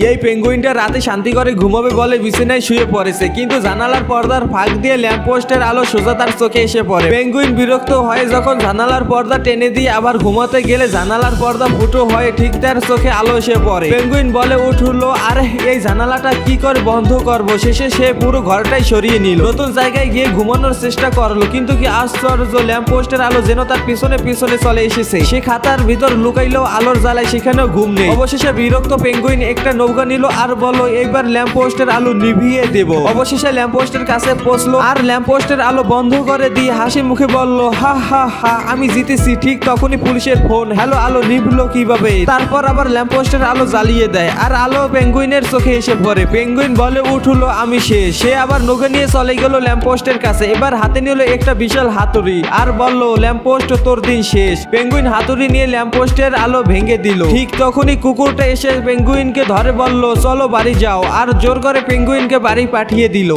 এই পেঙ্গুইনটা রাতে শান্তি করে ঘুমাবে বলে বিছানায় শুয়ে পড়েছে, কিন্তু জানালার পর্দার ফাঁক দিয়ে ল্যাম্পপোস্টের আলো সোজা তার চোখে এসে পড়ে। পেঙ্গুইন বিরক্ত হয়ে যখন জানালার পর্দা টেনে দিয়ে আবার ঘুমাতে গেলে জানালার পর্দা ফুটো হয়ে ঠিক তার চোখে আলো এসে পড়ে। পেঙ্গুইন বলে উঠলো, আরে এই জানালাটা কি করে বন্ধ করবো। শেষে সে পুরো ঘরটাই সরিয়ে নিল, নতুন জায়গায় গিয়ে ঘুমানোর চেষ্টা করলো, কিন্তু কি আশ্চর্য, ল্যাম্পপোস্টের আলো যেন তার পিছনে পিছনে চলে এসেছে। সে খাতার ভিতর লুকাইলেও আলোর জ্বালায় সেখানেও ঘুম নেই। অবশেষে বিরক্ত পেঙ্গুইন একটা নৌকা নিল আর বলল, এইবার ল্যাম্পপোস্টের আলো নিভিয়ে দেব। অবশেষে ল্যাম্পপোস্টের কাছে পৌঁছলো আর ল্যাম্পপোস্টের আলো বন্ধ করে দিয়ে হাসি মুখে বলল, হা হা হা, আমি জিতেছি। ঠিক তখনই পুলিশের ফোন। হ্যালো, আলো নিভলো কিভাবে? তারপর আবার ল্যাম্পপোস্টের আলো জ্বালিয়ে দেয় আর আলো পেঙ্গুইনের চোখে এসে পড়ে। পেঙ্গুইন বলে উঠলো, আমি শেষ। সে আবার নৌকা নিয়ে চলে গেল ল্যাম্পপোস্টের কাছে। এবার হাতে নিল একটা বিশাল হাতুড়ি আর বলল, ল্যাম্পপোস্ট তোর দিন শেষ। পেঙ্গুইন হাতুড়ি নিয়ে ল্যাম্পপোস্টের আলো ভেঙে দিল। ঠিক তখনই কুকুরটা এসে পেঙ্গুইনকে ধরে বলল, চলো বাড়ি যাও, আর জোর করে পেঙ্গুইনকে বাড়ি পাঠিয়ে দিল।